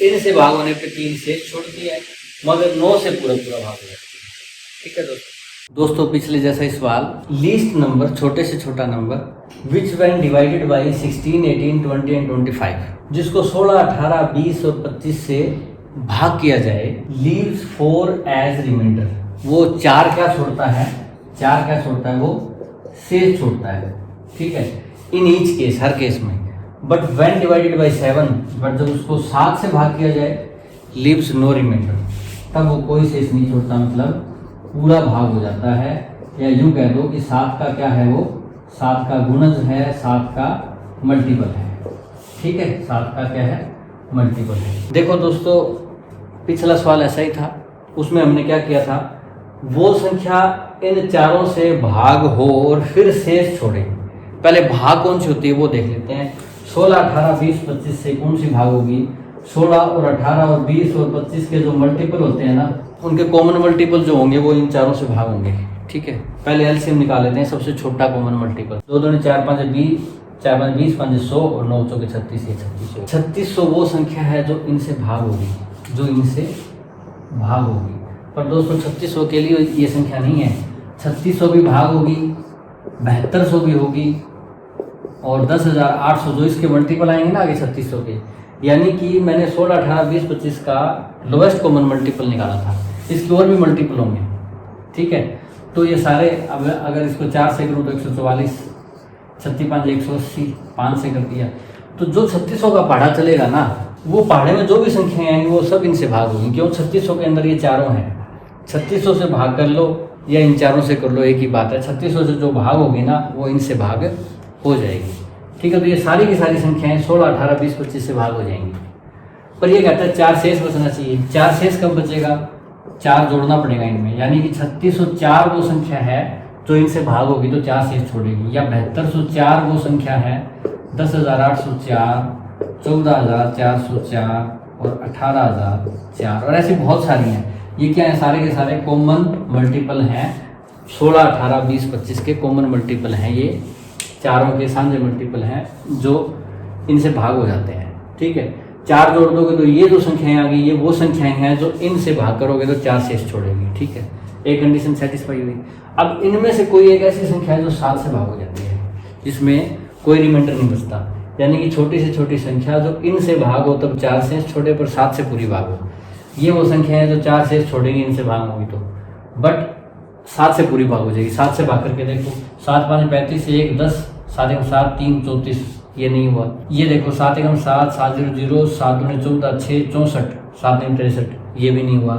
इनसे भाग होने पे 3 शेष छोड़ती है, मगर 9 से पूरा पूरा भाग हो जाती है, ठीक है दोस्तों। पिछले जैसा ही सवाल, लीस्ट नंबर, छोटे से छोटा number which when divided bye 16 18 20 and 25, जिसको 16 18 20 और 25 से भाग किया जाए, लीव्स 4 एज रिमाइंडर। वो 4 क्या छोड़ता है? 4 क्या छोड़ता है? वो शेष छोड़ता है, ठीक है, इन ईच केस, हर केस में। But when divided by 7, but जब उसको 7 से भाग किया जाए, लीव्स नो रिमाइंडर, तब वो कोई शेष नहीं छोड़ता, मतलब पूरा भाग हो जाता है। या यूं कह दो कि 7 का क्या है? वो 7 का गुणज है, 7 का मल्टीपल है, ठीक है। 7 का क्या है? मल्टीपल है। देखो दोस्तों, पिछला सवाल ऐसा ही था, उसमें हमने क्या किया था, वो संख्या इन चारों से भाग हो और फिर शेष छोड़े। पहले भाग कौन सी होती है वो देख लेते हैं। 16 18 20 25 से कौन सी भाग होगी? 16 और 18 और 20 और 25 के जो मल्टीपल होते हैं ना, उनके कॉमन मल्टीपल जो होंगे वो इन चारों से भाग होंगे, ठीक है। पहले एलसीएम निकाल लेते हैं, सबसे छोटा कॉमन मल्टीपल। 2 दूनी 4 5 20, 4 5 20 5 100 और 9 चौके 36, 3600 वो संख्या है जो इनसे भाग होगी, जो इनसे भाग होगी। पर दोस्तों 3600 के लिए ये संख्या नहीं है, 3600 भी भाग होगी, 7200 भी होगी, और 10,800 जो इसके मल्टीपल आएंगे ना आगे 3600 के, यानी कि मैंने 16 18 20 25 का लोवेस्ट कॉमन मल्टीपल निकाला था, इसके और भी मल्टीपल होंगे, ठीक है। तो ये सारे, अब अगर इसको 4 से करूँ तो 144, 36 5 180, 5 से कर दिया, तो जो 3600 का पहाड़ा चलेगा ना, वो पहाड़े में जो भी संख्याएं आएंगी वो सब इनसे भाग होंगी। क्यों? 3600 के अंदर ये चारों हैं, 3600 से भाग कर लो या इन चारों से कर लो, एक ही बात है। 3600 से जो भाग होगी ना वो इनसे भाग हो जाएगी, ठीक है। तो ये सारी की सारी संख्याएं 16 18 20 25 से भाग हो जाएंगी। पर ये कहता है 4 शेष बचना चाहिए। 4 शेष कब बचेगा? 4 जोड़ना पड़ेगा इनमें, यानी कि 3604 वो संख्या है जो इनसे भाग होगी तो 4 शेष छोड़ेगी, या 7204 वो संख्या है, 10,804, 14,404 और 18,004, और ऐसी बहुत सारी हैं। ये क्या है? सारे के सारे कॉमन मल्टीपल हैं, 16 18 20 25 के कॉमन मल्टीपल हैं, ये चारों के साझे मल्टीपल हैं जो इनसे भाग हो जाते हैं, ठीक है। 4 जोड़ दोगे तो ये जो संख्याएं आ गई, ये वो संख्याएं हैं जो इनसे भाग करोगे तो 4 शेष छोड़ेगी, ठीक है। एक कंडीशन सेटिस्फाई हुई। अब इनमें से कोई एक ऐसी संख्या है जो 7 से भाग हो जाती है, जिसमें कोई रिमाइंडर नहीं बचता, यानी कि छोटी से छोटी संख्या जो इनसे भाग हो तब 4 शेष छोड़े पर 7 से पूरी भाग हो। ये वो संख्या है जो 4 शेष छोड़ेगी इनसे भाग होगी तो। बट 7 से पूरी भाग हो जाएगी। 7 से भाग करके देखो, 7 5 35, 1 10, 7 1 7, 3 34, ये नहीं हुआ। ये देखो 7 1 7, 7 0 0, 7 2 14, 6 64, 7 9 63, ये भी नहीं हुआ।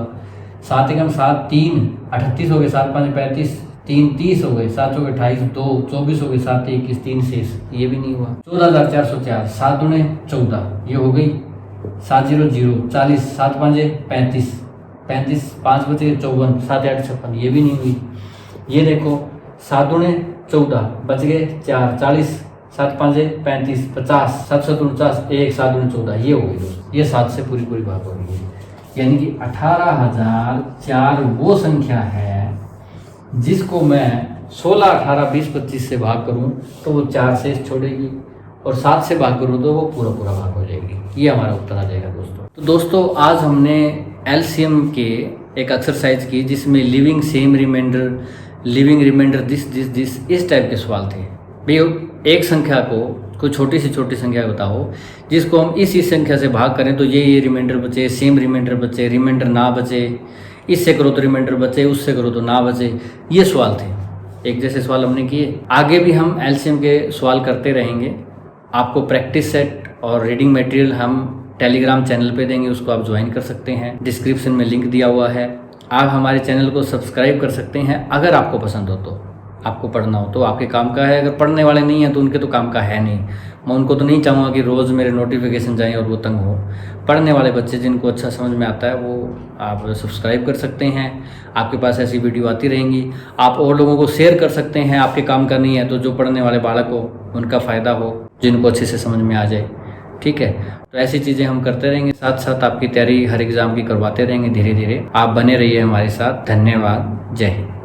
7 1 7 3 38 हो गए, 7 5 35, 3 30 हो गए, 7 4 28, 2 24 हो गए, 7 21 3 शेष, ये भी नहीं हुआ। 14404, 7 2 14, ये हो गई। 7 0 0, 40, 7 5 35, 35 5 बचे 54, 7 8 56, ये भी नहीं हुई। ये देखो 7 2 14, बच गए 4, 40, 7 5 35, 50, 7 7 49, 1, 7 2 14, ये हो गई दोस्तों। ये 7 से पूरी पूरी भाग हो गई, यानी कि 18,004 वो संख्या है जिसको मैं 16, 18, 20, 25 से भाग करूं तो वो 4 से छोड़ेगी, और 7 से भाग करूं तो वो पूरा पूरा भाग हो जाएगी। ये हमारा उत्तर आ जाएगा दोस्तों। तो दोस्तों आज हमने एलसीएम के एक एक्सरसाइज की जिसमें leaving same remainder, leaving remainder this इस टाइप के सवाल थे। भैया एक संख्या को कोई छोटी से छोटी संख्या बताओ जिसको हम इसी संख्या से भाग करें तो ये रिमाइंडर बचे, सेम रिमाइंडर बचे, रिमाइंडर ना बचे, इससे करो तो रिमाइंडर बचे, उससे करो तो ना बचे। ये सवाल थे, एक जैसे सवाल हमने किए। आगे भी हम एलसीएम के सवाल करते रहेंगे। आपको प्रैक्टिस सेट और रीडिंग मटेरियल हम टेलीग्राम चैनल पे देंगे, उसको आप ज्वाइन कर सकते हैं। डिस्क्रिप्शन में लिंक दिया हुआ है। आप हमारे चैनल को सब्सक्राइब कर सकते हैं अगर आपको पसंद हो तो। आपको पढ़ना हो तो आपके काम का है, अगर पढ़ने वाले नहीं हैं तो उनके तो काम का है नहीं। मैं उनको तो नहीं चाहूँगा कि रोज़ मेरे नोटिफिकेशन जाएं और वो तंग हो। पढ़ने वाले बच्चे जिनको अच्छा समझ में आता है वो आप सब्सक्राइब कर सकते हैं। आपके पास ऐसी वीडियो आती रहेंगी। आप और लोगों को शेयर कर सकते हैं, आपके काम का नहीं है तो जो पढ़ने वाले बालक हो उनका फ़ायदा हो, जिनको अच्छे से समझ में आ जाए। ठीक है, तो ऐसी चीज़ें हम करते रहेंगे, साथ साथ आपकी तैयारी हर एग्ज़ाम की करवाते रहेंगे धीरे धीरे। आप बने रहिए हमारे साथ। धन्यवाद। जय हिंद।